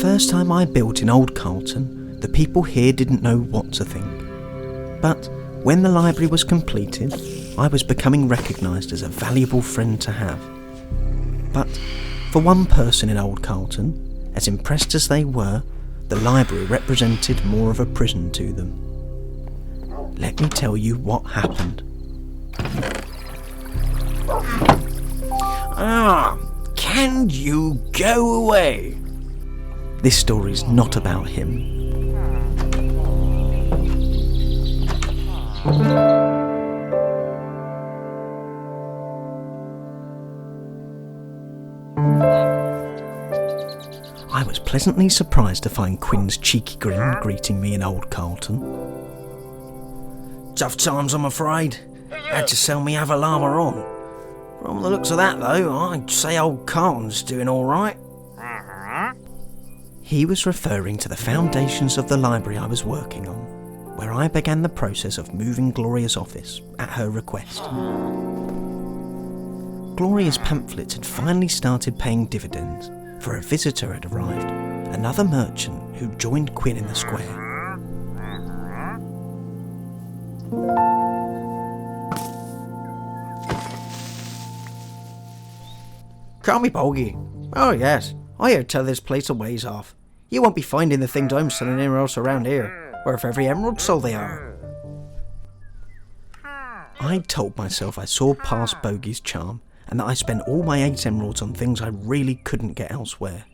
first time I built in Old Carlton, the people here didn't know what to think. But when the library was completed, I was becoming recognised as a valuable friend to have. But for one person in Old Carlton, as impressed as they were, the library represented more of a prison to them. Let me tell you what happened. Can you go away? This story's not about him. I was pleasantly surprised to find Quinn's cheeky grin greeting me in Old Carlton. Tough times, I'm afraid. Had to sell me Avalama on. From the looks of that, though, I'd say Old Carlton's doing all right. He was referring to the foundations of the library I was working on, where I began the process of moving Gloria's office at her request. Gloria's pamphlets had finally started paying dividends, for a visitor had arrived, another merchant who joined Quinn in the square. Call me Bogey. Oh yes, I hear tell this place a ways off. You won't be finding the things I'm selling anywhere else around here, where for every emerald so they are. I told myself I saw past Bogey's charm, and that I spent all my 8 emeralds on things I really couldn't get elsewhere.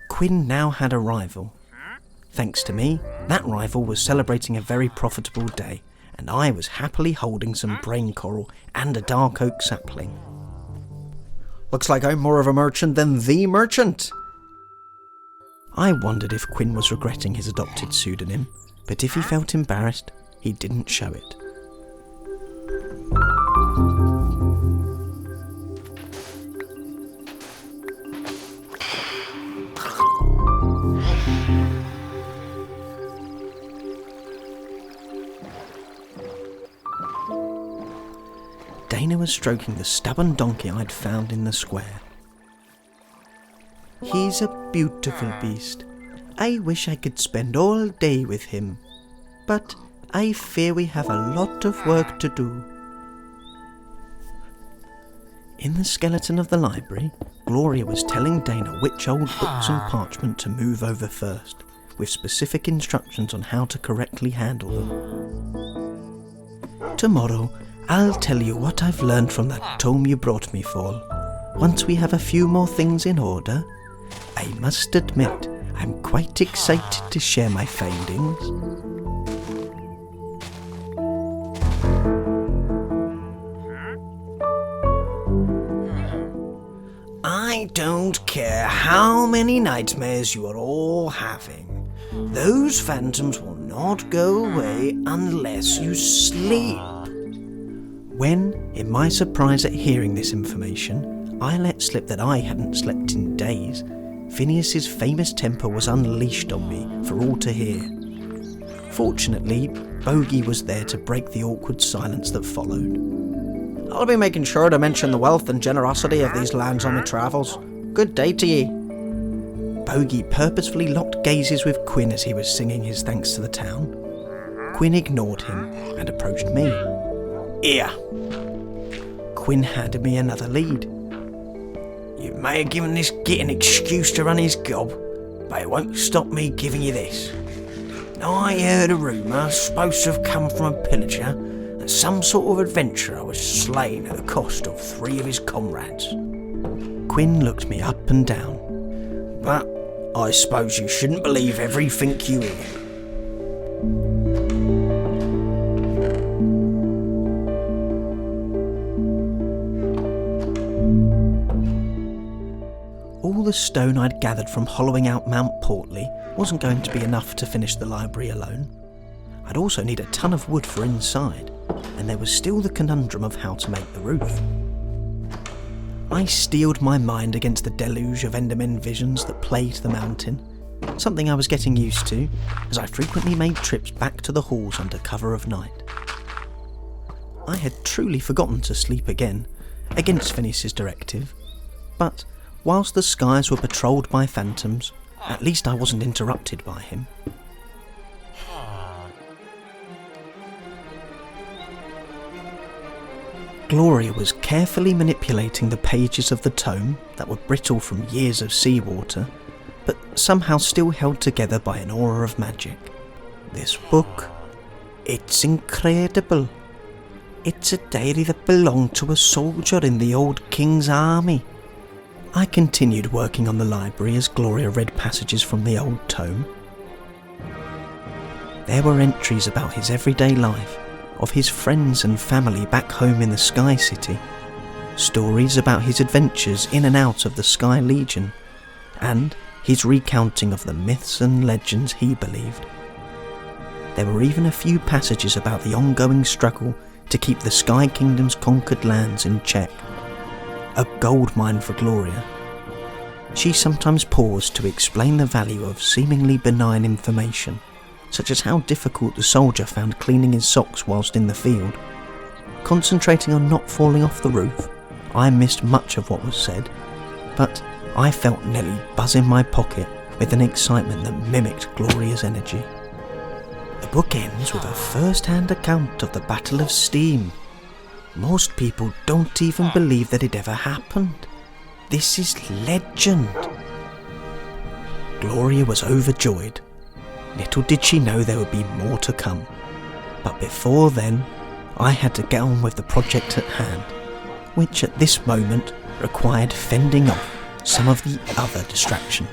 Quinn now had a rival. Thanks to me, that rival was celebrating a very profitable day, and I was happily holding some brain coral and a dark oak sapling. Looks like I'm more of a merchant than the merchant. I wondered if Quinn was regretting his adopted pseudonym, but if he felt embarrassed, he didn't show it. Dana was stroking the stubborn donkey I'd found in the square. He's a beautiful beast. I wish I could spend all day with him, but I fear we have a lot of work to do. In the skeleton of the library, Gloria was telling Dana which old books and parchment to move over first, with specific instructions on how to correctly handle them. Tomorrow, I'll tell you what I've learned from that tome you brought me, Fall. Once we have a few more things in order, I must admit I'm quite excited to share my findings. I don't care how many nightmares you are all having. Those phantoms will not go away unless you sleep. When, in my surprise at hearing this information, I let slip that I hadn't slept in days, Phineas's famous temper was unleashed on me for all to hear. Fortunately, Bogey was there to break the awkward silence that followed. I'll be making sure to mention the wealth and generosity of these lands on my travels. Good day to ye. Bogey purposefully locked gazes with Quinn as he was singing his thanks to the town. Quinn ignored him and approached me. Here. Quinn handed me another lead. You may have given this git an excuse to run his gob, but it won't stop me giving you this. I heard a rumour supposed to have come from a pillager that some sort of adventurer was slain at the cost of 3 of his comrades. Quinn looked me up and down. But I suppose you shouldn't believe everything you hear. All the stone I'd gathered from hollowing out Mount Portley wasn't going to be enough to finish the library alone. I'd also need a ton of wood for inside, and there was still the conundrum of how to make the roof. I steeled my mind against the deluge of Endermen visions that plagued the mountain, something I was getting used to, as I frequently made trips back to the halls under cover of night. I had truly forgotten to sleep again, against Phineas's directive, but whilst the skies were patrolled by phantoms, At least I wasn't interrupted by him. Gloria was carefully manipulating the pages of the tome that were brittle from years of seawater, but somehow still held together by an aura of magic. This book, it's incredible. It's a diary that belonged to a soldier in the old king's army. I continued working on the library as Gloria read passages from the old tome. There were entries about his everyday life, of his friends and family back home in the Sky City, stories about his adventures in and out of the Sky Legion, and his recounting of the myths and legends he believed. There were even a few passages about the ongoing struggle to keep the Sky Kingdom's conquered lands in check. A goldmine for Gloria. She sometimes paused to explain the value of seemingly benign information, such as how difficult the soldier found cleaning his socks whilst in the field. Concentrating on not falling off the roof, I missed much of what was said, but I felt Nelly buzz in my pocket with an excitement that mimicked Gloria's energy. The book ends with a first-hand account of the Battle of Steam. Most people don't even believe that it ever happened. This is legend. Gloria was overjoyed. Little did she know there would be more to come. But before then, I had to get on with the project at hand, which at this moment required fending off some of the other distractions.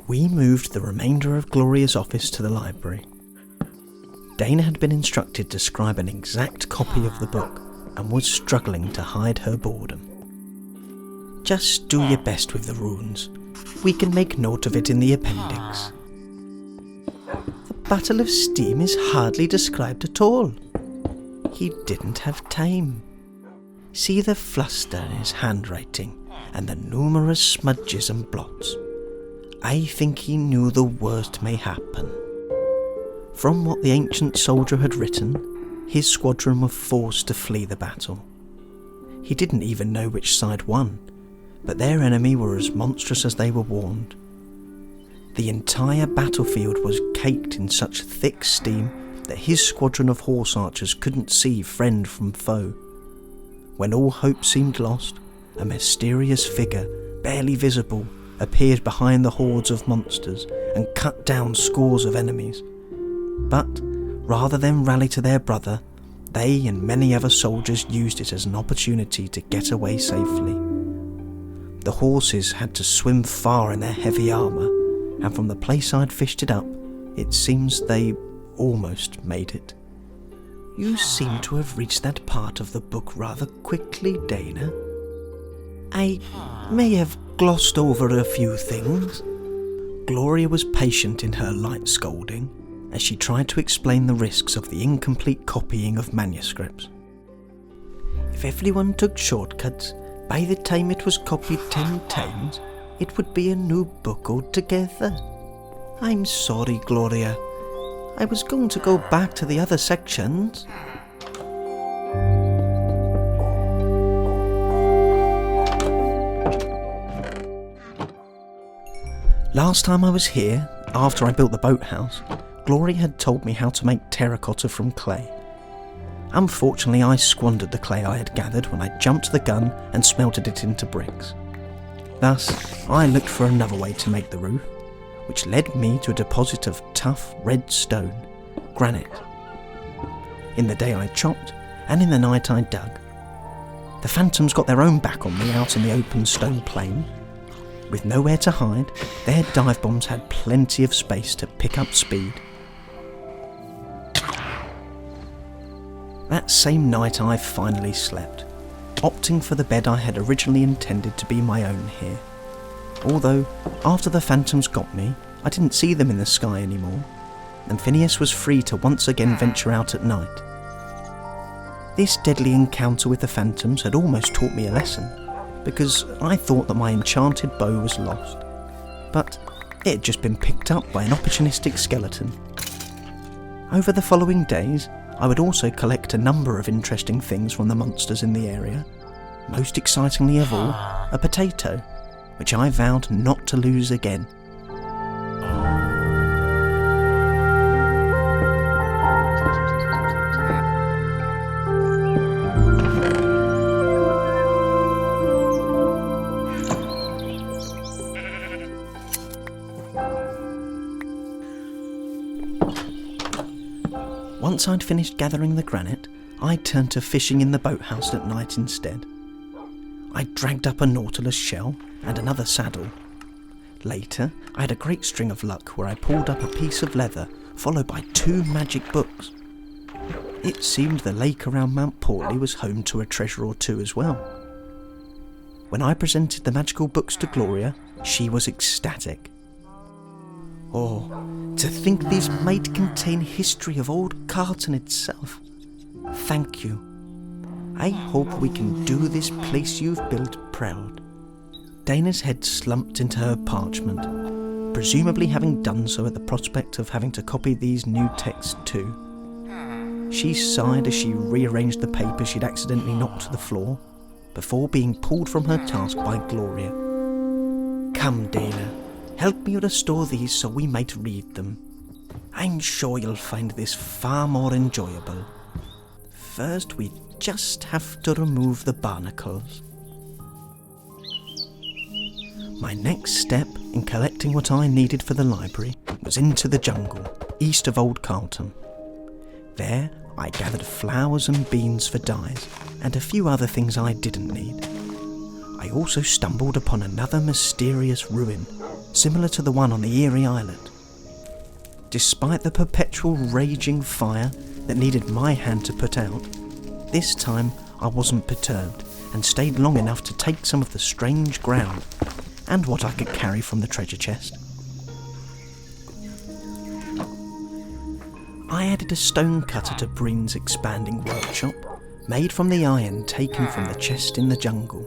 We moved the remainder of Gloria's office to the library. Dana had been instructed to scribe an exact copy of the book and was struggling to hide her boredom. Just do your best with the runes. We can make note of it in the appendix. The Battle of Steam is hardly described at all. He didn't have time. See the fluster in his handwriting and the numerous smudges and blots. I think he knew the worst may happen. From what the ancient soldier had written, his squadron were forced to flee the battle. He didn't even know which side won, but their enemy were as monstrous as they were warned. The entire battlefield was caked in such thick steam that his squadron of horse archers couldn't see friend from foe. When all hope seemed lost, a mysterious figure, barely visible, appeared behind the hordes of monsters and cut down scores of enemies. But rather than rally to their brother, they and many other soldiers used it as an opportunity to get away safely. The horses had to swim far in their heavy armour, and from the place I'd fished it up, it seems they almost made it. You seem to have reached that part of the book rather quickly, Dana. I may have glossed over a few things. Gloria was patient in her light scolding as she tried to explain the risks of the incomplete copying of manuscripts. If everyone took shortcuts, by the time it was copied 10 times, it would be a new book altogether. I'm sorry, Gloria. I was going to go back to the other sections. Last time I was here, After I built the boathouse, Gloria had told me how to make terracotta from clay. Unfortunately, I squandered the clay I had gathered when I jumped the gun and smelted it into bricks. Thus, I looked for another way to make the roof, which led me to a deposit of tough red stone, granite. In the day I chopped, and in the night I dug. The phantoms got their own back on me out in the open stone plain. With nowhere to hide, their dive bombs had plenty of space to pick up speed. That same night I finally slept, opting for the bed I had originally intended to be my own here. Although, after the phantoms got me, I didn't see them in the sky anymore, and Phineas was free to once again venture out at night. This deadly encounter with the phantoms had almost taught me a lesson, because I thought that my enchanted bow was lost, but it had just been picked up by an opportunistic skeleton. Over the following days, I would also collect a number of interesting things from the monsters in the area, most excitingly of all, a potato, which I vowed not to lose again. Once I'd finished gathering the granite, I turned to fishing in the boathouse at night instead. I dragged up a nautilus shell and another saddle. Later, I had a great string of luck where I pulled up a piece of leather, followed by 2 magic books. It seemed the lake around Mount Portley was home to a treasure or two as well. When I presented the magical books to Gloria, she was ecstatic. Oh, to think these might contain history of old Carlton itself. Thank you. I hope we can do this place you've built proud. Dana's head slumped into her parchment, presumably having done so at the prospect of having to copy these new texts too. She sighed as she rearranged the paper she'd accidentally knocked to the floor, before being pulled from her task by Gloria. Come, Dana. Help me restore these so we might read them. I'm sure you'll find this far more enjoyable. First, we just have to remove the barnacles. My next step in collecting what I needed for the library was into the jungle, east of Old Carlton. There, I gathered flowers and beans for dyes, and a few other things I didn't need. I also stumbled upon another mysterious ruin, similar to the one on the Eerie Island. Despite the perpetual raging fire that needed my hand to put out, this time I wasn't perturbed and stayed long enough to take some of the strange ground and what I could carry from the treasure chest. I added a stone cutter to Breen's expanding workshop, made from the iron taken from the chest in the jungle,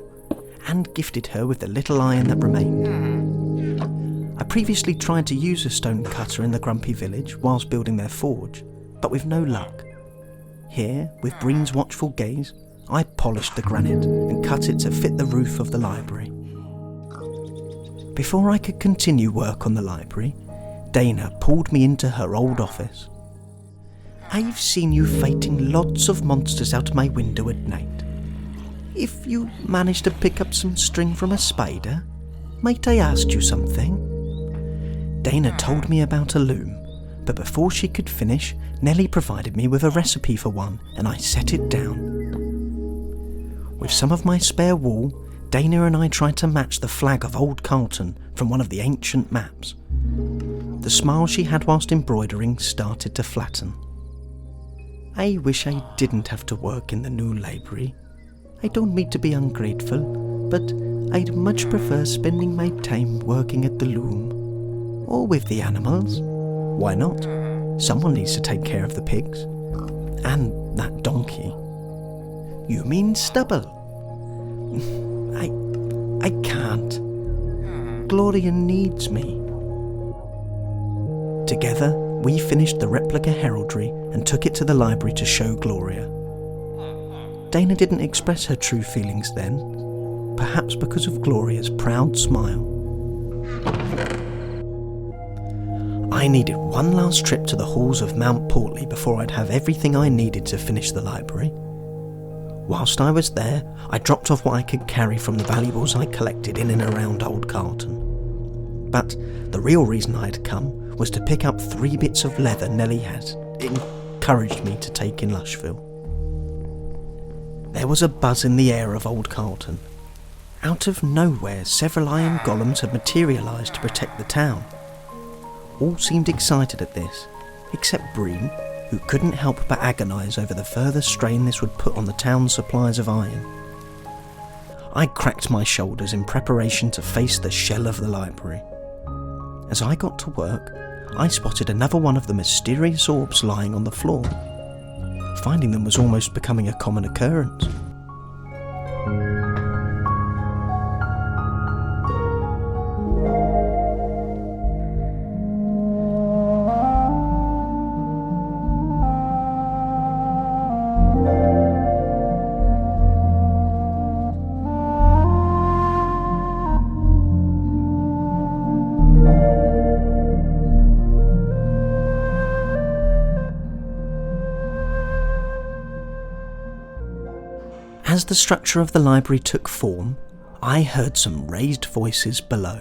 and gifted her with the little iron that remained. I previously tried to use a stone cutter in the Grumpy village whilst building their forge, but with no luck. Here, with Breen's watchful gaze, I polished the granite and cut it to fit the roof of the library. Before I could continue work on the library, Dana pulled me into her old office. I've seen you fighting lots of monsters out my window at night. If you managed to pick up some string from a spider, might I ask you something? Dana told me about a loom, but before she could finish, Nellie provided me with a recipe for one, and I set it down. With some of my spare wool, Dana and I tried to match the flag of Old Carlton from one of the ancient maps. The smile she had whilst embroidering started to flatten. I wish I didn't have to work in the new library. I don't mean to be ungrateful, but I'd much prefer spending my time working at the loom. Or with the animals. Why not? Someone needs to take care of the pigs. And that donkey. You mean stubble? I can't. Gloria needs me. Together, we finished the replica heraldry and took it to the library to show Gloria. Dana didn't express her true feelings then, perhaps because of Gloria's proud smile. I needed one last trip to the halls of Mount Portley before I'd have everything I needed to finish the library. Whilst I was there, I dropped off what I could carry from the valuables I collected in and around Old Carlton. But the real reason I had come was to pick up 3 bits of leather Nellie had encouraged me to take in Lushville. There was a buzz in the air of Old Carlton. Out of nowhere, several iron golems had materialised to protect the town. All seemed excited at this, except Raine, who couldn't help but agonise over the further strain this would put on the town's supplies of iron. I cracked my shoulders in preparation to face the shell of the library. As I got to work, I spotted another one of the mysterious orbs lying on the floor. Finding them was almost becoming a common occurrence. As the structure of the library took form, I heard some raised voices below.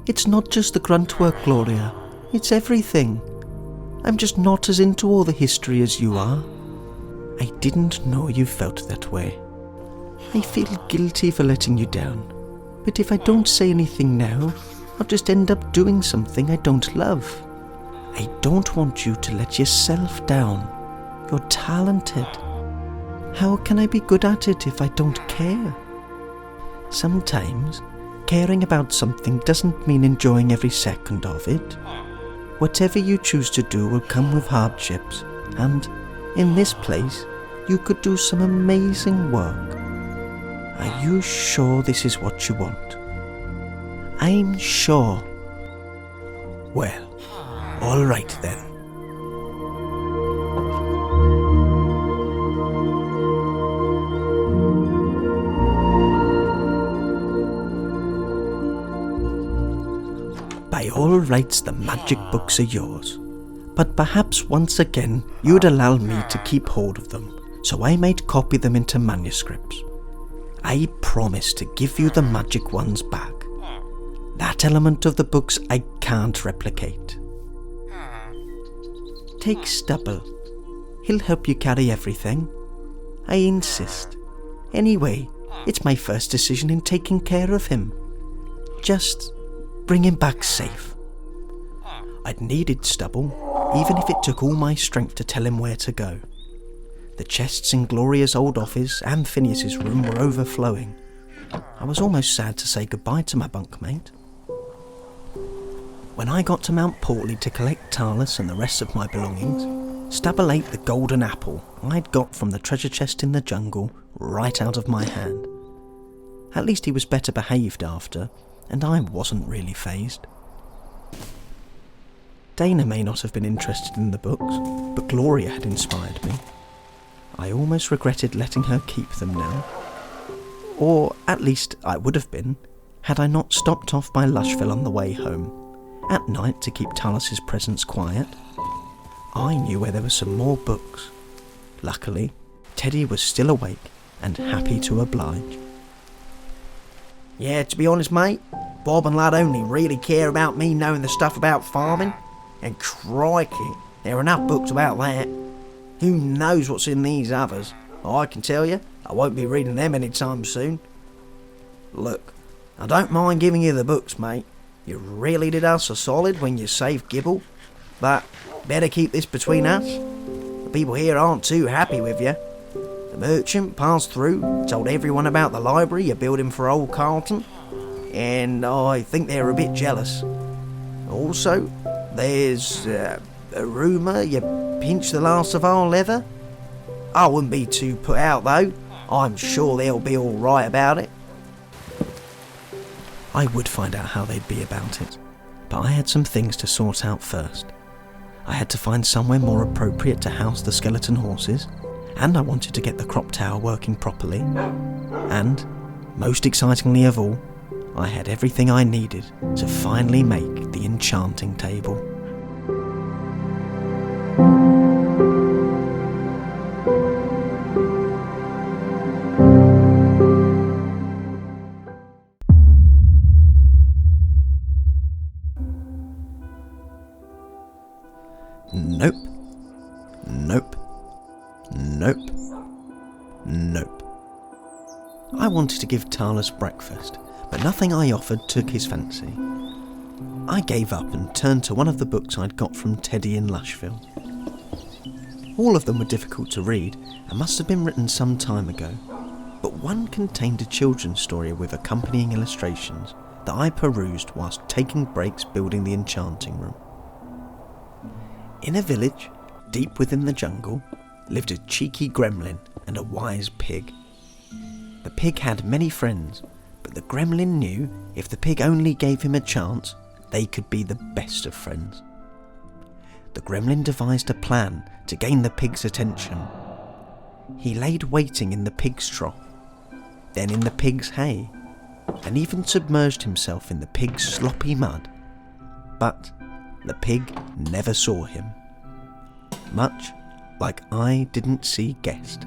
It's not just the grunt work, Gloria. It's everything. I'm just not as into all the history as you are. I didn't know you felt that way. I feel guilty for letting you down. But if I don't say anything now, I'll just end up doing something I don't love. I don't want you to let yourself down. You're talented. How can I be good at it if I don't care? Sometimes, caring about something doesn't mean enjoying every second of it. Whatever you choose to do will come with hardships, and in this place, you could do some amazing work. Are you sure this is what you want? I'm sure. Well, all right then. By all rights, the magic books are yours. But perhaps once again you'd allow me to keep hold of them, so I might copy them into manuscripts. I promise to give you the magic ones back. That element of the books I can't replicate. Take Stubble. He'll help you carry everything. I insist. Anyway, it's my first decision in taking care of him. Just bring him back safe. I'd needed Stubble, even if it took all my strength to tell him where to go. The chests in Gloria's old office and Phineas's room were overflowing. I was almost sad to say goodbye to my bunkmate. When I got to Mount Portley to collect Talus and the rest of my belongings, Stubble ate the golden apple I'd got from the treasure chest in the jungle right out of my hand. At least he was better behaved after, and I wasn't really fazed. Dana may not have been interested in the books, but Gloria had inspired me. I almost regretted letting her keep them now. Or at least I would have been, had I not stopped off by Lushville on the way home, at night to keep Talus's presence quiet. I knew where there were some more books. Luckily, Teddy was still awake and happy to oblige. Yeah, to be honest, mate, Bob and Lad only really care about me knowing the stuff about farming. And crikey, there are enough books about that. Who knows what's in these others? I can tell you, I won't be reading them anytime soon. Look, I don't mind giving you the books, mate. You really did us a solid when you saved Gibble. But better keep this between us. The people here aren't too happy with you. The merchant passed through, told everyone about the library you're building for Old Carlton, and I think they're a bit jealous. Also, there's a rumour you pinched the last of our leather. I wouldn't be too put out though. I'm sure they'll be alright about it. I would find out how they'd be about it, but I had some things to sort out first. I had to find somewhere more appropriate to house the skeleton horses, and I wanted to get the crop tower working properly. And, most excitingly of all, I had everything I needed to finally make the enchanting table. Nope. Nope. Nope. Nope. I wanted to give Talus breakfast, but nothing I offered took his fancy. I gave up and turned to one of the books I'd got from Teddy in Lushville. All of them were difficult to read and must have been written some time ago, but one contained a children's story with accompanying illustrations that I perused whilst taking breaks building the enchanting room. In a village, deep within the jungle, lived a cheeky gremlin and a wise pig. The pig had many friends, but the gremlin knew if the pig only gave him a chance, they could be the best of friends. The gremlin devised a plan to gain the pig's attention. He laid waiting in the pig's trough, then in the pig's hay, and even submerged himself in the pig's sloppy mud. But the pig never saw him, much like I didn't see Guest.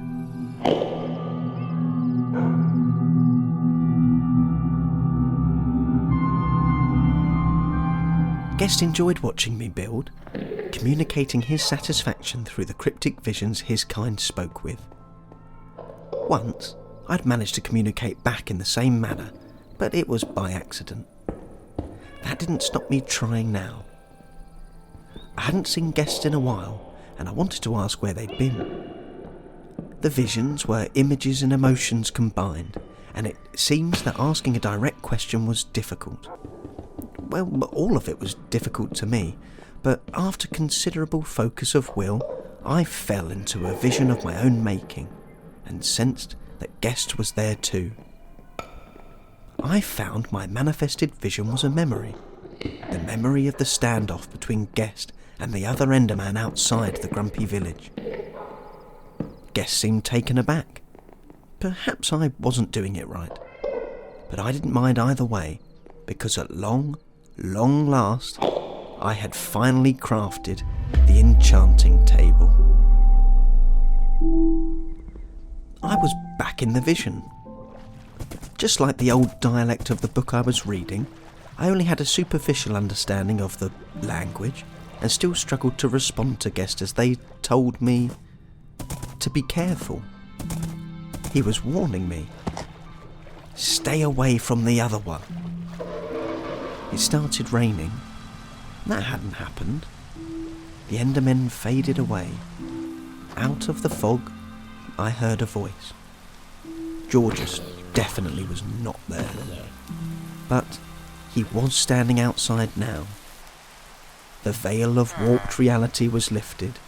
Guest enjoyed watching me build, communicating his satisfaction through the cryptic visions his kind spoke with. Once, I'd managed to communicate back in the same manner, but it was by accident. That didn't stop me trying now. I hadn't seen Guest in a while, and I wanted to ask where they'd been. The visions were images and emotions combined, and it seems that asking a direct question was difficult. Well, all of it was difficult to me, but after considerable focus of will, I fell into a vision of my own making, and sensed that Guest was there too. I found my manifested vision was a memory, the memory of the standoff between Guest and the other Enderman outside the grumpy village. Guest seemed taken aback. Perhaps I wasn't doing it right, but I didn't mind either way, because at long last, I had finally crafted the enchanting table. I was back in the vision. Just like the old dialect of the book I was reading, I only had a superficial understanding of the language and still struggled to respond to Guest as they told me to be careful. He was warning me. Stay away from the other one. It started raining. That hadn't happened. The Endermen faded away. Out of the fog, I heard a voice. Georges definitely was not there. But he was standing outside now. The veil of warped reality was lifted,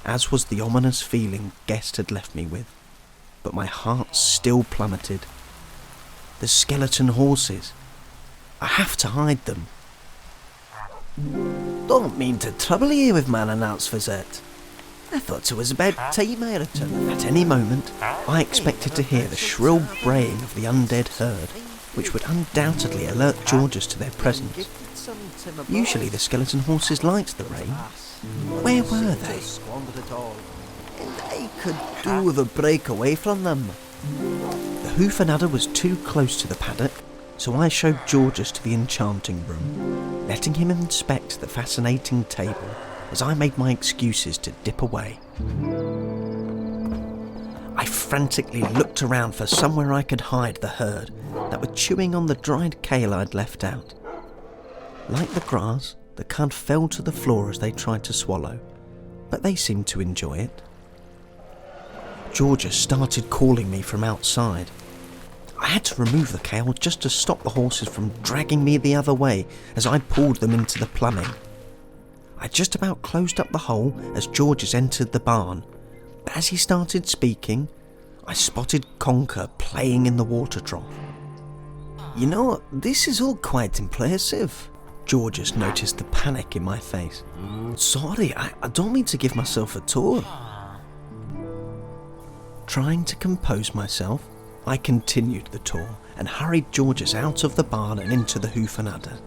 as was the ominous feeling Guest had left me with. But my heart still plummeted. The skeleton horses. I have to hide them. Don't mean to trouble you with my unannounced visit. I thought it was about time I returned. At any moment, I expected to hear the shrill braying of the undead herd, which would undoubtedly alert Georges to their presence. Usually the skeleton horses liked the rain. Where were they? And I could do with a break away from them. The hoof and udder was too close to the paddock, so I showed Georges to the enchanting room, letting him inspect the fascinating table as I made my excuses to dip away. I frantically looked around for somewhere I could hide the herd that were chewing on the dried kale I'd left out. Like the grass, the cud fell to the floor as they tried to swallow, but they seemed to enjoy it. Georges started calling me from outside. I had to remove the kale just to stop the horses from dragging me the other way as I pulled them into the plumbing. I just about closed up the hole as Georges entered the barn, but as he started speaking, I spotted Conker playing in the water trough. You know, this is all quite impressive. Georges noticed the panic in my face. Sorry, I don't mean to give myself a tour. Trying to compose myself, I continued the tour and hurried Georges out of the barn and into the Hoof and Udder.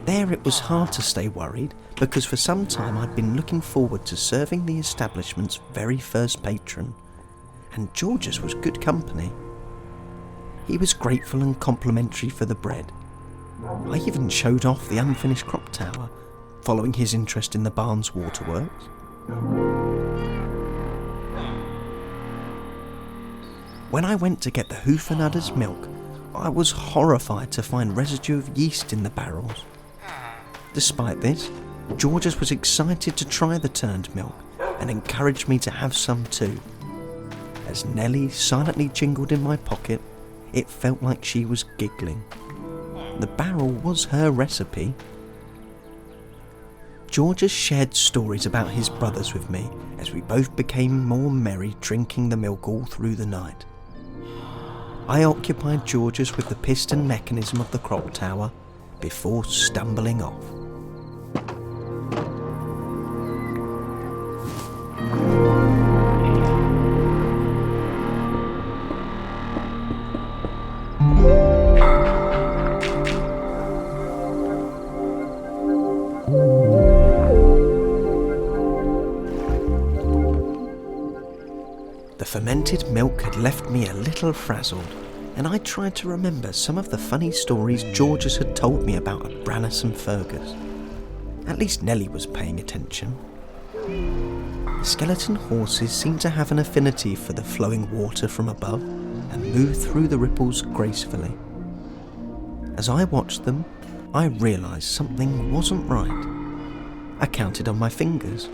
There it was hard to stay worried, because for some time I'd been looking forward to serving the establishment's very first patron, and Georges was good company. He was grateful and complimentary for the bread. I even showed off the unfinished crop tower, following his interest in the barn's waterworks. When I went to get the Hoof and Udder's milk, I was horrified to find residue of yeast in the barrels. Despite this, Georges was excited to try the turned milk and encouraged me to have some too. As Nellie silently jingled in my pocket, it felt like she was giggling. The barrel was her recipe. Georges shared stories about his brothers with me as we both became more merry drinking the milk all through the night. I occupied Georges with the piston mechanism of the crop tower before stumbling off. The fermented milk had left me a little frazzled, and I tried to remember some of the funny stories Georges had told me about Brannis and Fergus. At least Nellie was paying attention. The skeleton horses seemed to have an affinity for the flowing water from above and moved through the ripples gracefully. As I watched them, I realised something wasn't right. I counted on my fingers.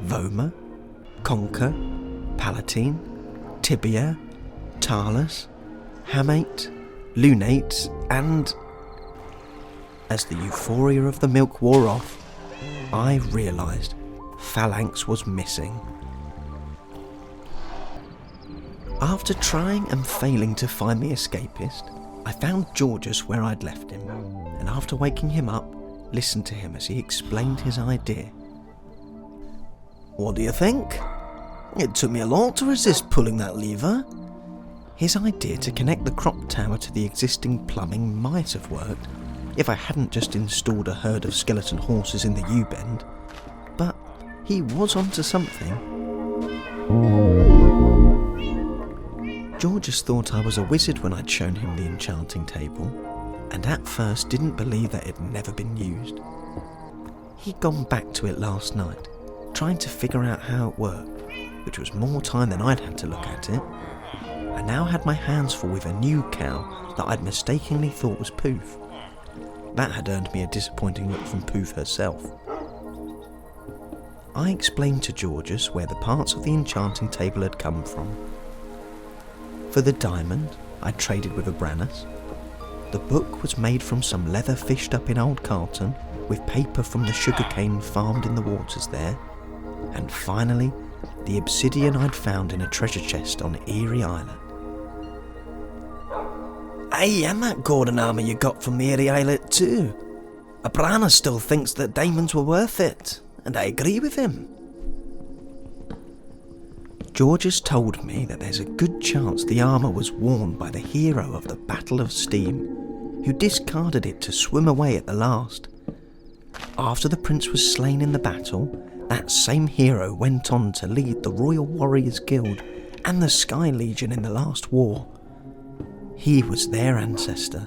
Vomer, Conker, Palatine, Tibia, Talus, Hamate, Lunate, and... As the euphoria of the milk wore off, I realised Phalanx was missing. After trying and failing to find the escapist, I found Georges where I'd left him, and after waking him up, listened to him as he explained his idea. What do you think? It took me a lot to resist pulling that lever. His idea to connect the crop tower to the existing plumbing might have worked if I hadn't just installed a herd of skeleton horses in the U-bend, but he was onto something. Georges thought I was a wizard when I'd shown him the enchanting table, and at first didn't believe that it had never been used. He'd gone back to it last night, trying to figure out how it worked, which was more time than I'd had to look at it. I now had my hands full with a new cow that I'd mistakenly thought was Poof. That had earned me a disappointing look from Poof herself. I explained to Georges where the parts of the enchanting table had come from. For the diamond, I traded with a Brannis. The book was made from some leather fished up in Old Carlton, with paper from the sugarcane farmed in the waters there. And finally, the obsidian I'd found in a treasure chest on Erie Islet. Hey, and that golden armour you got from the Erie Islet too. Brannis still thinks that diamonds were worth it, and I agree with him. Georges told me that there's a good chance the armour was worn by the hero of the Battle of Steam, who discarded it to swim away at the last. After the prince was slain in the battle, that same hero went on to lead the Royal Warriors Guild and the Sky Legion in the last war. He was their ancestor.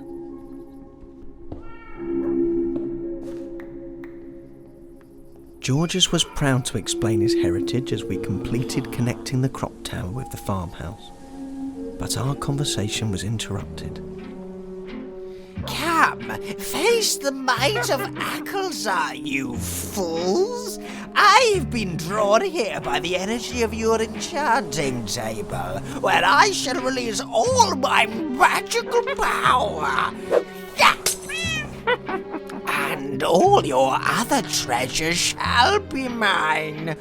Georges was proud to explain his heritage as we completed connecting the crop tower with the farmhouse. But our conversation was interrupted. Come, face the might of Akelzar, you fools! I've been drawn here by the energy of your enchanting table, where I shall release all my magical power! And all your other treasures shall be mine.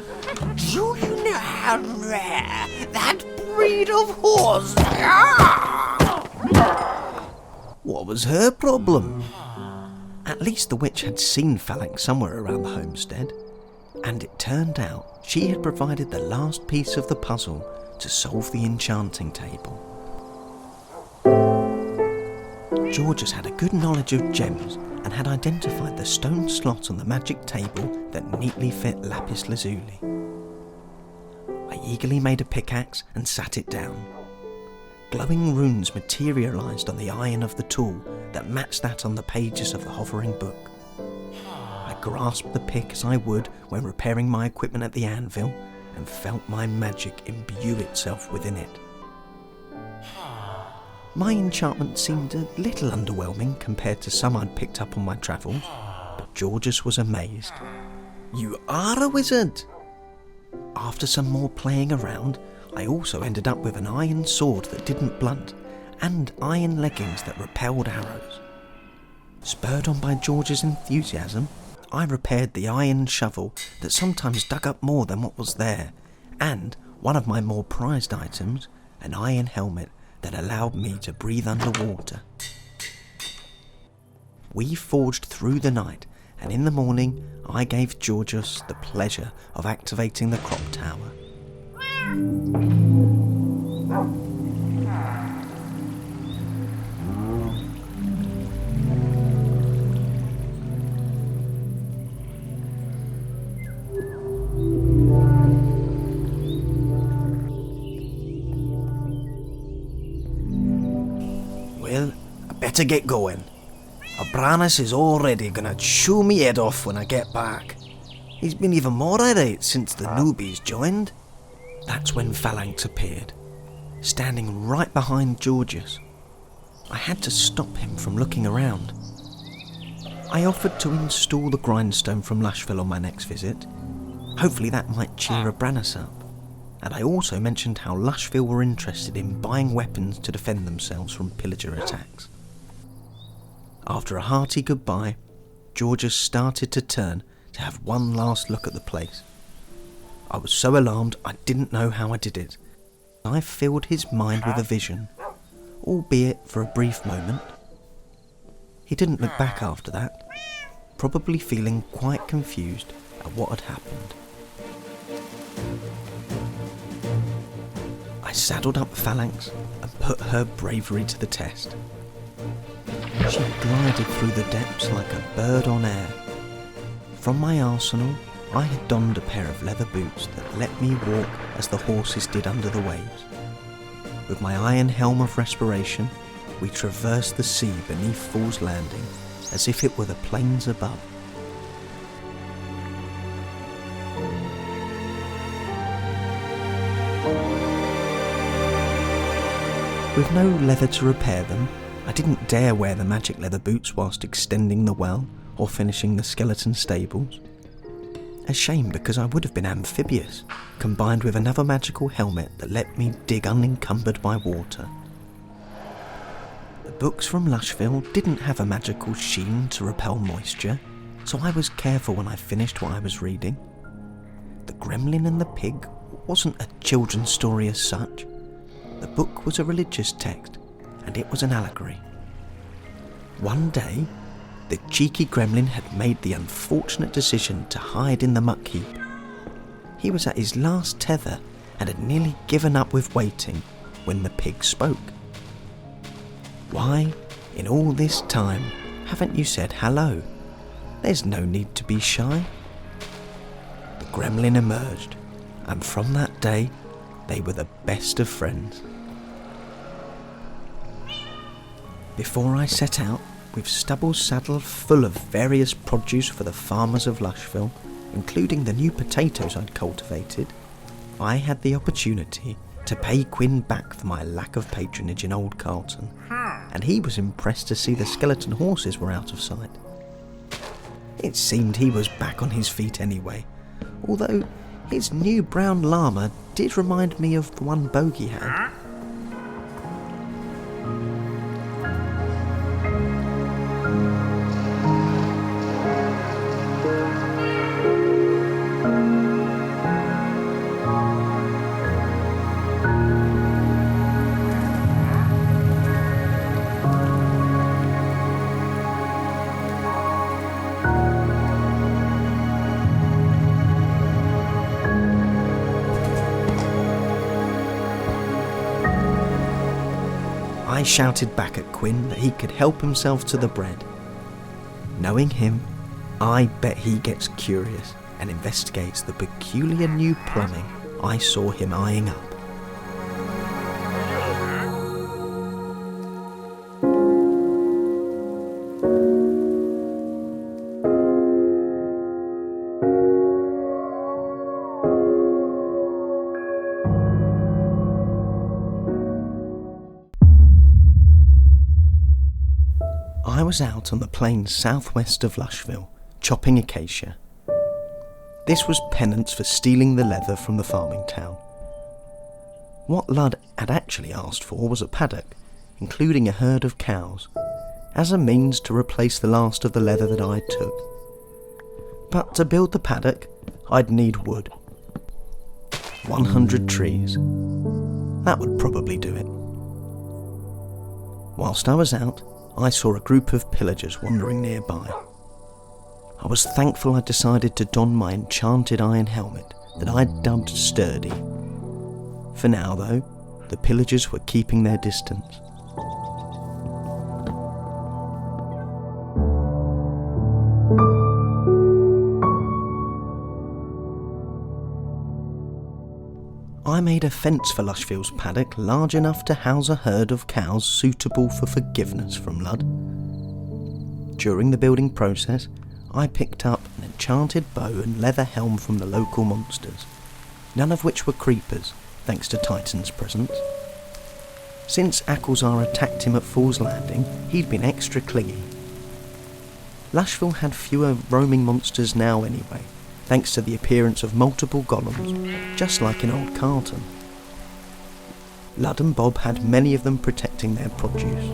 Do you know how rare that breed of horse? What was her problem? At least the witch had seen Phalanx somewhere around the homestead, and it turned out she had provided the last piece of the puzzle to solve the enchanting table. Georges had a good knowledge of gems and had identified the stone slot on the magic table that neatly fit lapis lazuli. I eagerly made a pickaxe and sat it down. Glowing runes materialised on the iron of the tool that matched that on the pages of the hovering book. I grasped the pick as I would when repairing my equipment at the anvil and felt my magic imbue itself within it. My enchantment seemed a little underwhelming compared to some I'd picked up on my travels, but Georges was amazed. You are a wizard! After some more playing around, I also ended up with an iron sword that didn't blunt and iron leggings that repelled arrows. Spurred on by George's enthusiasm, I repaired the iron shovel that sometimes dug up more than what was there, and one of my more prized items, an iron helmet that allowed me to breathe underwater. We forged through the night, and in the morning I gave Georges the pleasure of activating the crop tower. Well, I better get going. Abranus is already gonna chew me head off when I get back. He's been even more irate since the newbies joined. That's when Phalanx appeared, standing right behind Georges. I had to stop him from looking around. I offered to install the grindstone from Lushville on my next visit. Hopefully that might cheer Abranus up. And I also mentioned how Lushville were interested in buying weapons to defend themselves from pillager attacks. After a hearty goodbye, Georges started to turn to have one last look at the place. I was so alarmed I didn't know how I did it. I filled his mind with a vision, albeit for a brief moment. He didn't look back after that, probably feeling quite confused at what had happened. I saddled up Phalanx and put her bravery to the test. She glided through the depths like a bird on air. From my arsenal, I had donned a pair of leather boots that let me walk as the horses did under the waves. With my iron helm of respiration, we traversed the sea beneath Fool's Landing as if it were the plains above. With no leather to repair them, I didn't dare wear the magic leather boots whilst extending the well or finishing the skeleton stables. A shame, because I would have been amphibious, combined with another magical helmet that let me dig unencumbered by water. The books from Lushville didn't have a magical sheen to repel moisture, so I was careful when I finished what I was reading. The Gremlin and the Pig wasn't a children's story as such. The book was a religious text, and it was an allegory. One day, the cheeky gremlin had made the unfortunate decision to hide in the muck heap. He was at his last tether and had nearly given up with waiting when the pig spoke. "Why, in all this time, haven't you said hello? There's no need to be shy." The gremlin emerged, and from that day, they were the best of friends. Before I set out, with stubble saddle full of various produce for the farmers of Lushville, including the new potatoes I'd cultivated, I had the opportunity to pay Quinn back for my lack of patronage in Old Carlton, and he was impressed to see the skeleton horses were out of sight. It seemed he was back on his feet anyway, although his new brown llama did remind me of the one Bogey had. I shouted back at Quinn that he could help himself to the bread. Knowing him, I bet he gets curious and investigates the peculiar new plumbing I saw him eyeing up. I was out on the plains southwest of Lushville, chopping acacia. This was penance for stealing the leather from the farming town. What Ludd had actually asked for was a paddock, including a herd of cows, as a means to replace the last of the leather that I took. But to build the paddock, I'd need wood. 100 trees. That would probably do it. Whilst I was out, I saw a group of pillagers wandering nearby. I was thankful I'd decided to don my enchanted iron helmet that I'd dubbed Sturdy. For now, though, the pillagers were keeping their distance. I made a fence for Lushville's paddock large enough to house a herd of cows suitable for forgiveness from Ludd. During the building process, I picked up an enchanted bow and leather helm from the local monsters, none of which were creepers, thanks to Titan's presence. Since Akelzar attacked him at Fool's Landing, he'd been extra clingy. Lushville had fewer roaming monsters now anyway, thanks to the appearance of multiple golems, just like in Old Carlton. Ludd and Bob had many of them protecting their produce.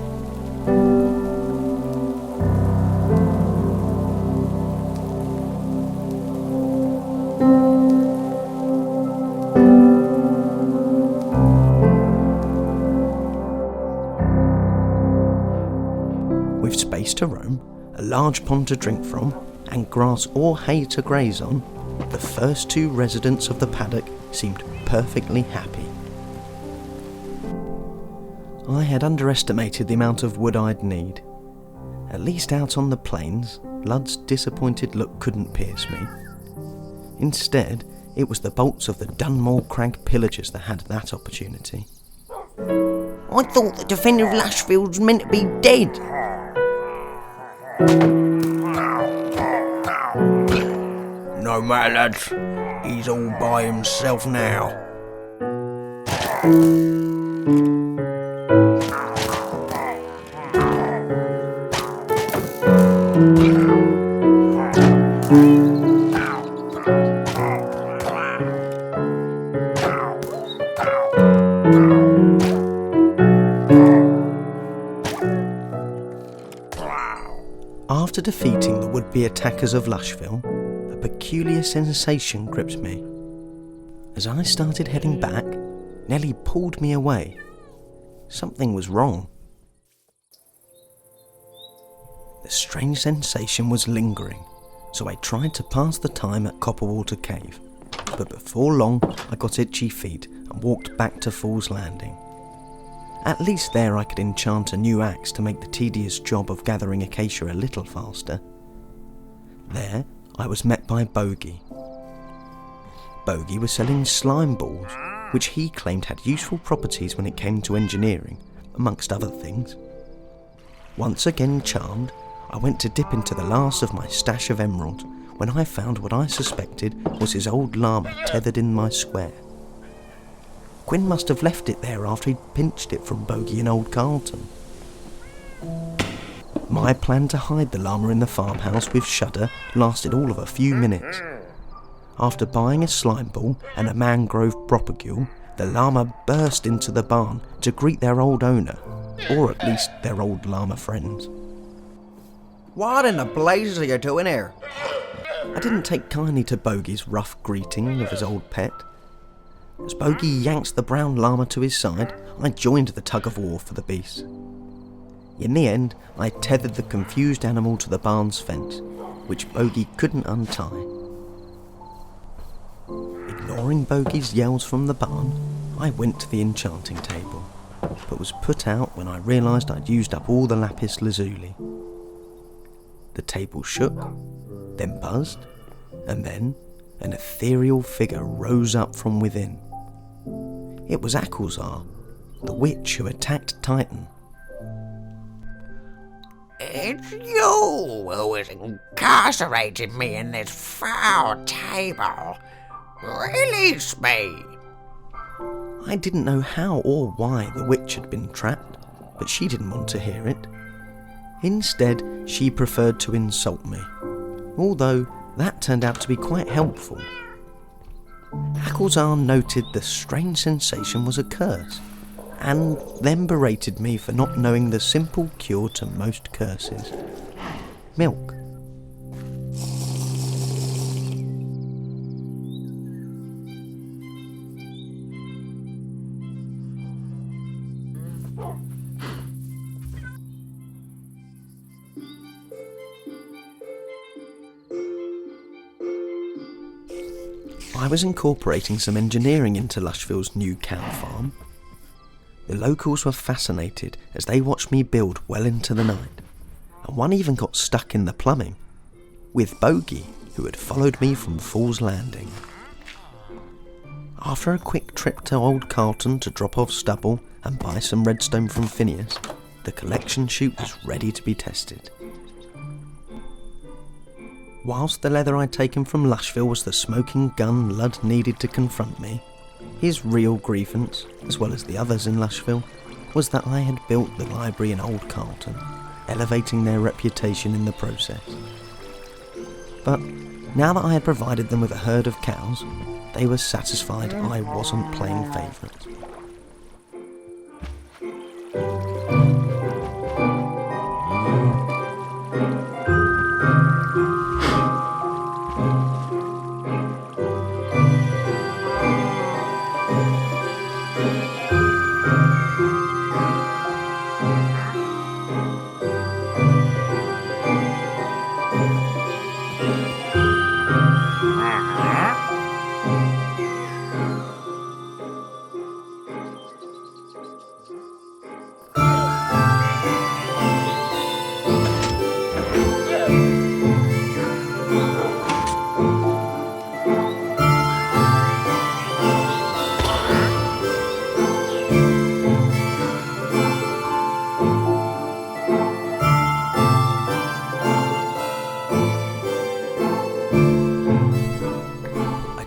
With space to roam, a large pond to drink from, and grass or hay to graze on, the first two residents of the paddock seemed perfectly happy. I had underestimated the amount of wood I'd need. At least out on the plains, Ludd's disappointed look couldn't pierce me. Instead, it was the bolts of the Dunmore Crag pillagers that had that opportunity. I thought the defender of Lushville was meant to be dead. No matter, lads. He's all by himself now. After defeating the would-be attackers of Lushville, a peculiar sensation gripped me. As I started heading back, Nellie pulled me away. Something was wrong. The strange sensation was lingering, so I tried to pass the time at Copperwater Cave, but before long I got itchy feet and walked back to Fool's Landing. At least there I could enchant a new axe to make the tedious job of gathering acacia a little faster. There I was met by Bogey. Bogey was selling slime balls, which he claimed had useful properties when it came to engineering, amongst other things. Once again charmed, I went to dip into the last of my stash of emeralds when I found what I suspected was his old llama tethered in my square. Quinn must have left it there after he'd pinched it from Bogey in Old Carlton. My plan to hide the llama in the farmhouse with Shudder lasted all of a few minutes. After buying a slime ball and a mangrove propagule, the llama burst into the barn to greet their old owner, or at least their old llama friends. What in the blazes are you doing here? I didn't take kindly to Bogey's rough greeting of his old pet. As Bogey yanked the brown llama to his side, I joined the tug-of-war for the beast. In the end, I tethered the confused animal to the barn's fence, which Bogey couldn't untie. Ignoring Bogey's yells from the barn, I went to the enchanting table. but was put out when I realised I'd used up all the lapis lazuli. The table shook, then buzzed, and then an ethereal figure rose up from within. It was Akelzar, the witch who attacked Titan. It's you who has incarcerated me in this foul table. Release me! I didn't know how or why the witch had been trapped, but she didn't want to hear it. Instead, she preferred to insult me, although that turned out to be quite helpful. Akelzar noted the strange sensation was a curse, and then berated me for not knowing the simple cure to most curses: milk. I was incorporating some engineering into Lushville's new cow farm. The locals were fascinated as they watched me build well into the night, and one even got stuck in the plumbing, with Bogey, who had followed me from Fool's Landing. After a quick trip to Old Carlton to drop off stubble and buy some redstone from Phineas, the collection chute was ready to be tested. Whilst the leather I'd taken from Lushville was the smoking gun Ludd needed to confront me, his real grievance, as well as the others in Lushville, was that I had built the library in Old Carlton, elevating their reputation in the process. But now that I had provided them with a herd of cows, they were satisfied I wasn't playing favourites.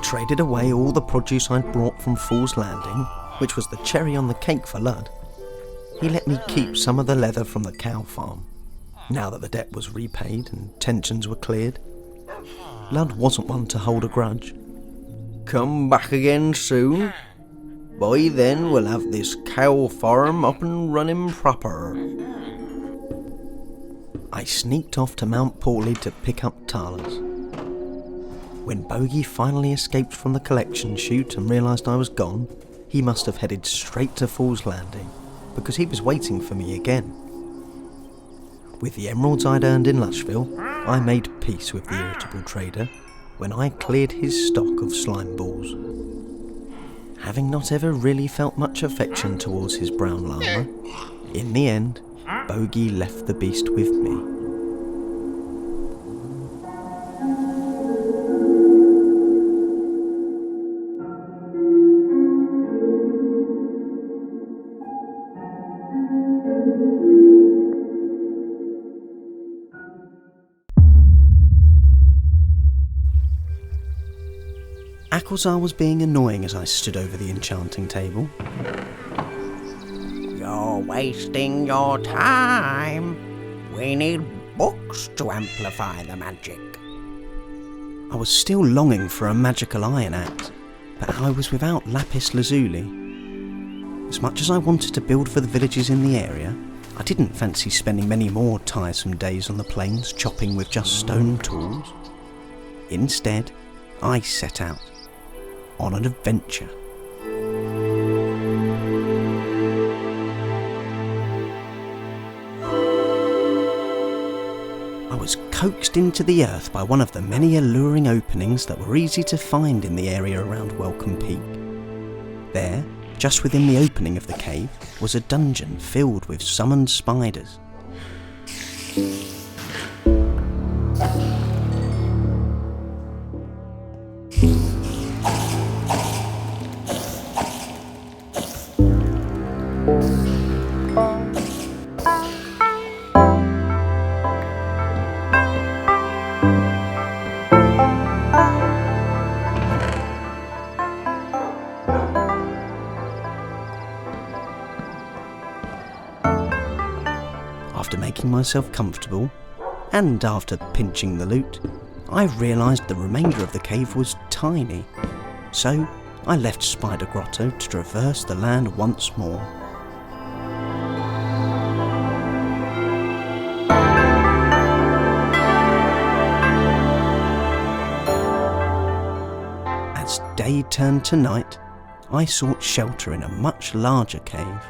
Traded away all the produce I'd brought from Fool's Landing, which was the cherry on the cake for Ludd. He let me keep some of the leather from the cow farm, now that the debt was repaid and tensions were cleared. Ludd wasn't one to hold a grudge. Come back again soon. By then we'll have this cow farm up and running proper. I sneaked off to Mount Portley to pick up Tala's. When Bogey finally escaped from the collection chute and realised I was gone, he must have headed straight to Fool's Landing, because he was waiting for me again. With the emeralds I'd earned in Lushville, I made peace with the irritable trader when I cleared his stock of slime balls. Having not ever really felt much affection towards his brown llama, in the end, Bogey left the beast with me. Akelzar was being annoying as I stood over the enchanting table. You're wasting your time. We need books to amplify the magic. I was still longing for a magical iron axe, but I was without lapis lazuli. As much as I wanted to build for the villages in the area, I didn't fancy spending many more tiresome days on the plains chopping with just stone tools. Instead, I set out on an adventure. I was coaxed into the earth by one of the many alluring openings that were easy to find in the area around Welcome Peak. There, Just within the opening of the cave was a dungeon filled with summoned spiders. After making myself comfortable, and after pinching the loot, I realised the remainder of the cave was tiny, so I left Spider Grotto to traverse the land once more. As day turned to night, I sought shelter in a much larger cave.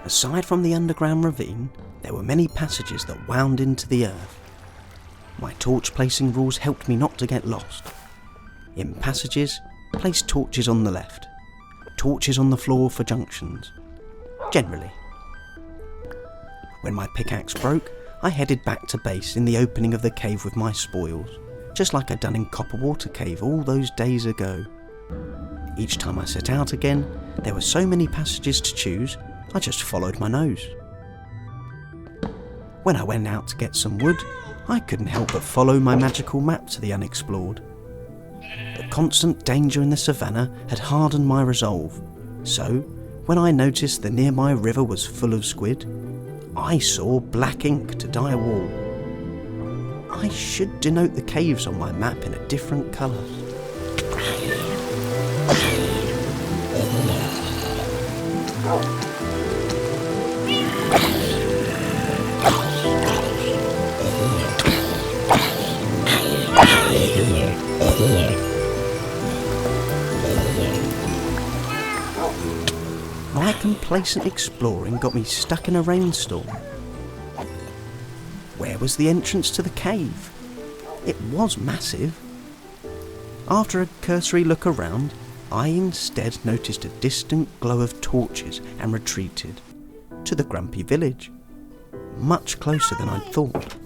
Aside from the underground ravine, there were many passages that wound into the earth. My torch placing rules helped me not to get lost. In passages, place torches on the left, torches on the floor for junctions. Generally. When my pickaxe broke, I headed back to base in the opening of the cave with my spoils, just like I'd done in Copperwater Cave all those days ago. Each time I set out again, there were so many passages to choose, I just followed my nose. When I went out to get some wood, I couldn't help but follow my magical map to the unexplored. The constant danger in the savannah had hardened my resolve, so when I noticed the nearby river was full of squid, I saw black ink to dye a wall. I should denote the caves on my map in a different colour. My complacent exploring got me stuck in a rainstorm. Where was the entrance to the cave? It was massive. After a cursory look around, I instead noticed a distant glow of torches and retreated to the Grumpy village, much closer than I'd thought.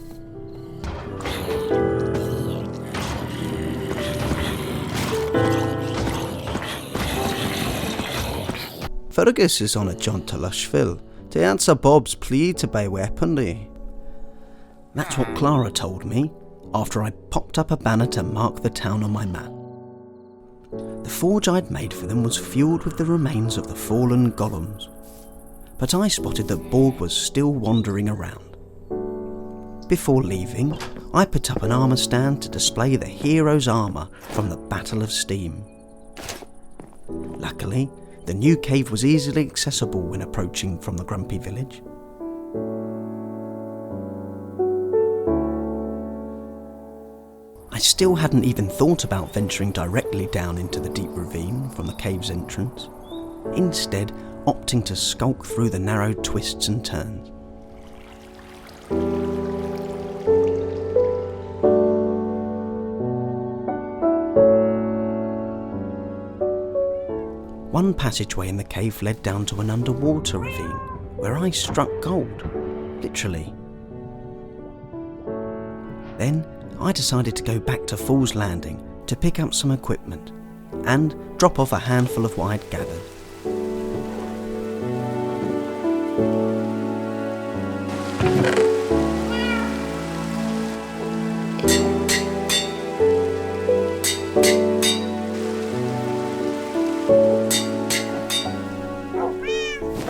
Fergus is on a jaunt to Lushville to answer Bob's plea to buy weaponry. That's what Clara told me after I'd popped up a banner to mark the town on my map. The forge I'd made for them was fueled with the remains of the fallen golems, but I spotted that Borg was still wandering around. Before leaving, I put up an armour stand to display the hero's armour from the Battle of Steam. Luckily, the new cave was easily accessible when approaching from the Grumpy village. I still hadn't even thought about venturing directly down into the deep ravine from the cave's entrance, instead opting to skulk through the narrow twists and turns. One passageway in the cave led down to an underwater ravine, where I struck gold, literally. Then I decided to go back to Fool's Landing to pick up some equipment and drop off a handful of what I'd gathered.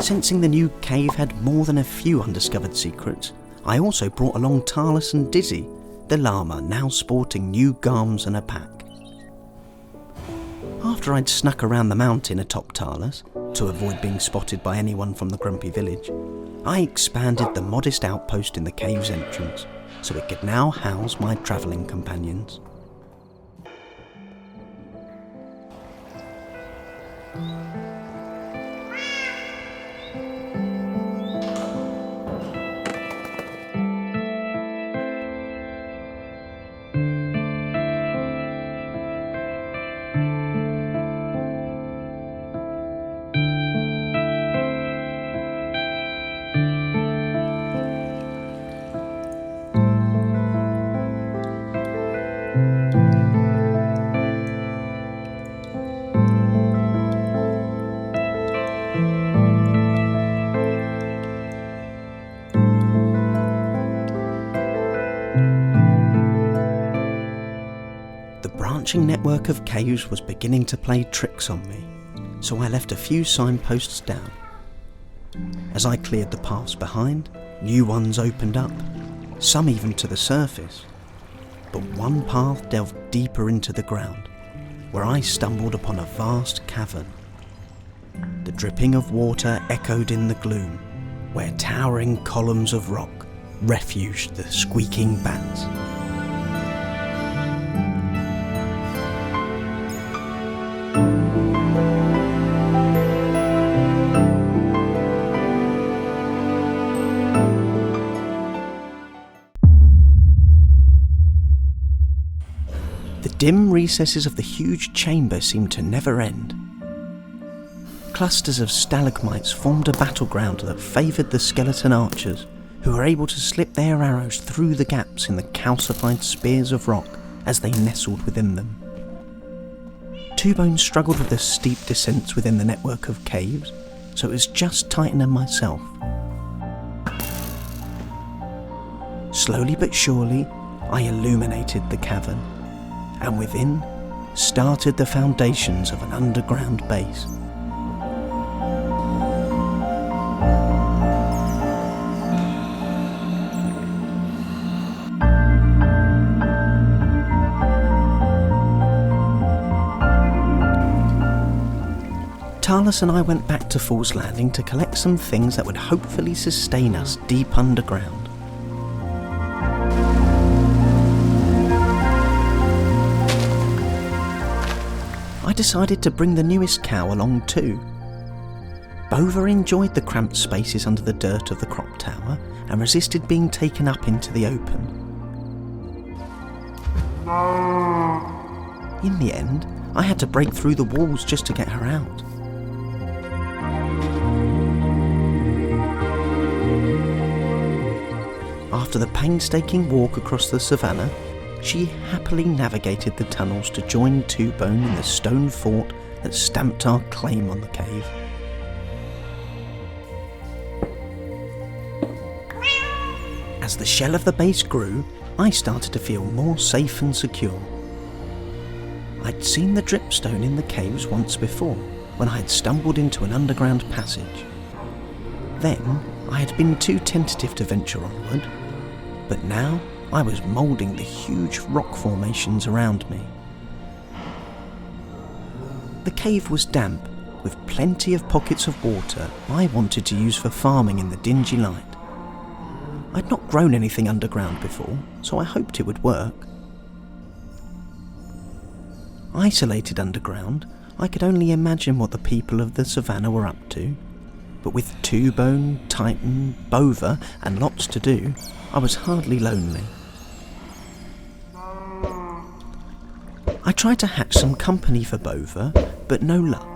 Sensing the new cave had more than a few undiscovered secrets, I also brought along Tarlis and Dizzy, the llama now sporting new garms and a pack. After I'd snuck around the mountain atop Tarlis, to avoid being spotted by anyone from the Grumpy village, I expanded the modest outpost in the cave's entrance, so it could now house my travelling companions. branching network of caves was beginning to play tricks on me, so I left a few signposts down. As I cleared the paths behind, new ones opened up, some even to the surface. But one path delved deeper into the ground, where I stumbled upon a vast cavern. The dripping of water echoed in the gloom, where towering columns of rock refuged the squeaking bats. The dim recesses of the huge chamber seemed to never end. Clusters of stalagmites formed a battleground that favoured the skeleton archers, who were able to slip their arrows through the gaps in the calcified spears of rock as they nestled within them. Two-Bone struggled with the steep descents within the network of caves, so it was just Titan and myself. Slowly but surely, I illuminated the cavern, and within started the foundations of an underground base. Talos and I went back to Fool's Landing to collect some things that would hopefully sustain us deep underground. I decided to bring the newest cow along too. Bova enjoyed the cramped spaces under the dirt of the crop tower and resisted being taken up into the open. In the end, I had to break through the walls just to get her out. After the painstaking walk across the savannah, she happily navigated the tunnels to join Two-Bone in the stone fort that stamped our claim on the cave. As the shell of the base grew, I started to feel more safe and secure. I'd seen the dripstone in the caves once before, when I had stumbled into an underground passage. Then, I had been too tentative to venture onward, but now I was moulding the huge rock formations around me. The cave was damp, with plenty of pockets of water I wanted to use for farming in the dingy light. I'd not grown anything underground before, so I hoped it would work. Isolated underground, I could only imagine what the people of the savannah were up to, but with Two-Bone, Titan, Bova and lots to do, I was hardly lonely. I tried to hatch some company for Bova, but no luck.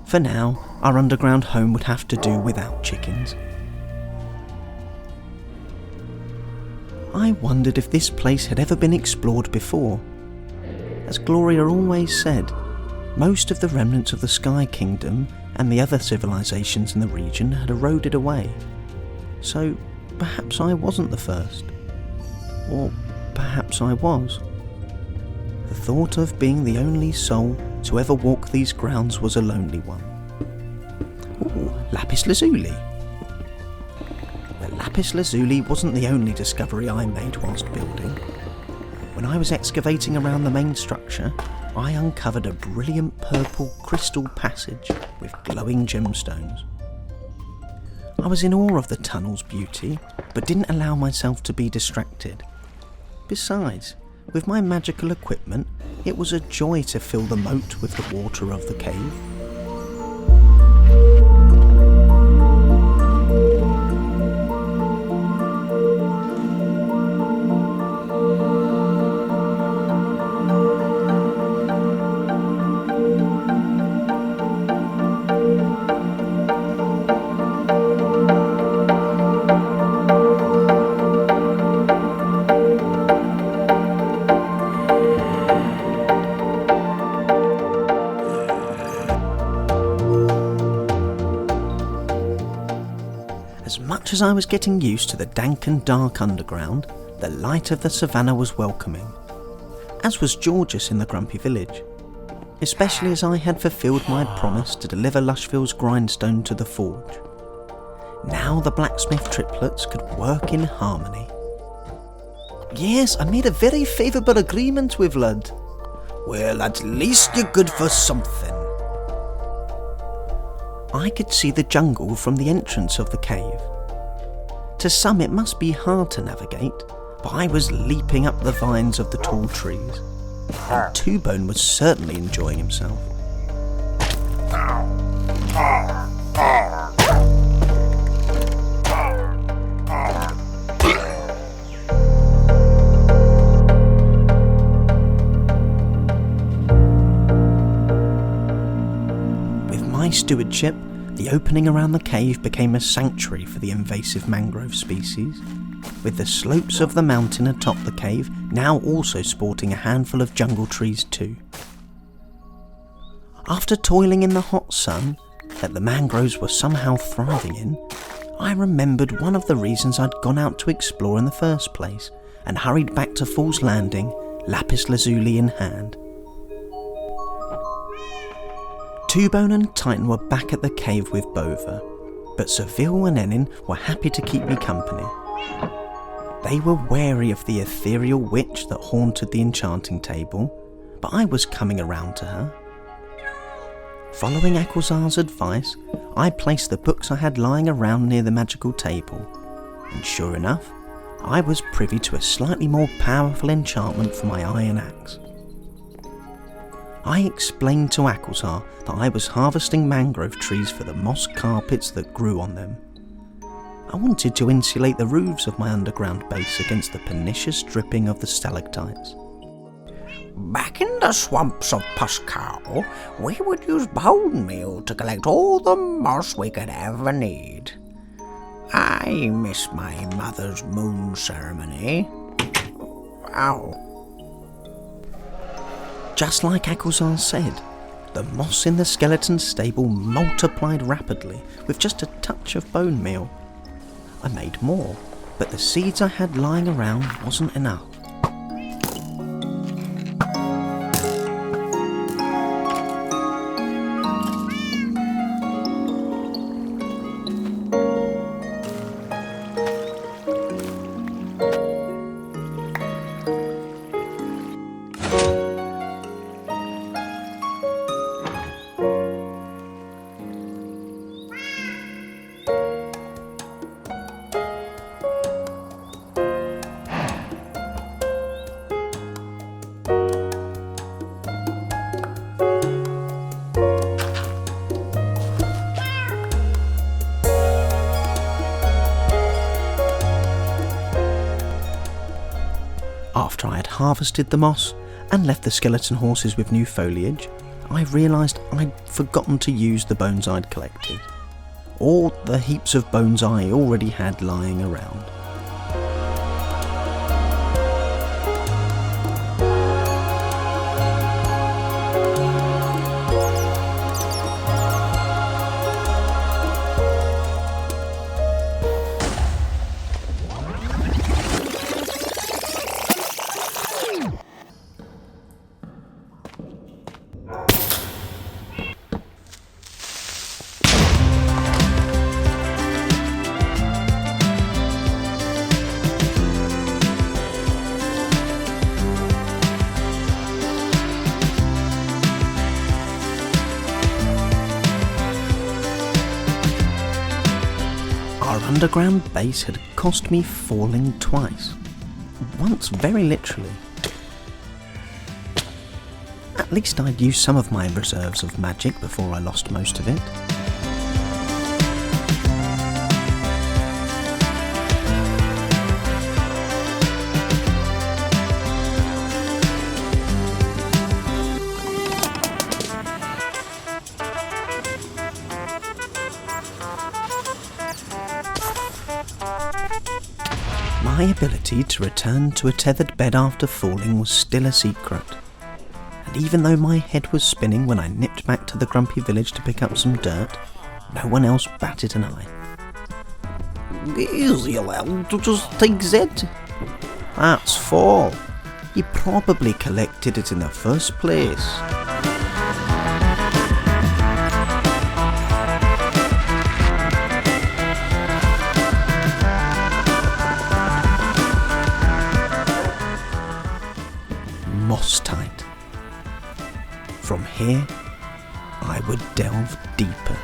For now, our underground home would have to do without chickens. I wondered if this place had ever been explored before. As Gloria always said, most of the remnants of the Sky Kingdom and the other civilizations in the region had eroded away. So perhaps I wasn't the first. Or perhaps I was. The thought of being the only soul to ever walk these grounds was a lonely one. Ooh, lapis lazuli. The lapis lazuli wasn't the only discovery I made whilst building. When I was excavating around the main structure, I uncovered a brilliant purple crystal passage with glowing gemstones. I was in awe of the tunnel's beauty, but didn't allow myself to be distracted. Besides, with my magical equipment, it was a joy to fill the moat with the water of the cave. As much as I was getting used to the dank and dark underground, the light of the savannah was welcoming. as was Georges in the Grumpy Village, especially as I had fulfilled my promise to deliver Lushville's grindstone to the forge. Now the blacksmith triplets could work in harmony. Yes, I made a very favourable agreement with Lud. Well, at least you're good for something. I could see the jungle from the entrance of the cave. To some it must be hard to navigate, but I was leaping up the vines of the tall trees. And Two-Bone was certainly enjoying himself. With my stewardship, the opening around the cave became a sanctuary for the invasive mangrove species, with the slopes of the mountain atop the cave now also sporting a handful of jungle trees too. After toiling in the hot sun that the mangroves were somehow thriving in, I remembered one of the reasons I'd gone out to explore in the first place, and hurried back to Fool's Landing, lapis lazuli in hand. Two-Bone and Titan were back at the cave with Bova, but Seville and Enin were happy to keep me company. They were wary of the ethereal witch that haunted the enchanting table, but I was coming around to her. Following Aquazar's advice, I placed the books I had lying around near the magical table, and sure enough, I was privy to a slightly more powerful enchantment for my iron axe. I explained to Aquazar that I was harvesting mangrove trees for the moss carpets that grew on them. I wanted to insulate the roofs of my underground base against the pernicious dripping of the stalactites. Back in the swamps of Pascal, we would use bone meal to collect all the moss we could ever need. I miss my mother's moon ceremony. Ow. Just like Aquazar said, the moss in the skeleton stable multiplied rapidly with just a touch of bone meal. I made more, but the seeds I had lying around wasn't enough. After I had harvested the moss and left the skeleton horses with new foliage, I realised I'd forgotten to use the bones I'd collected, or the heaps of bones I already had lying around. Underground base had cost me falling twice, once very literally. At least I'd used some of my reserves of magic before I lost most of it. My ability to return to a tethered bed after falling was still a secret, and even though my head was spinning when I nipped back to the Grumpy Village to pick up some dirt, no one else batted an eye. Is you allowed to just take that? That's fall. You probably collected it in the first place. Mosstite. From here, I would delve deeper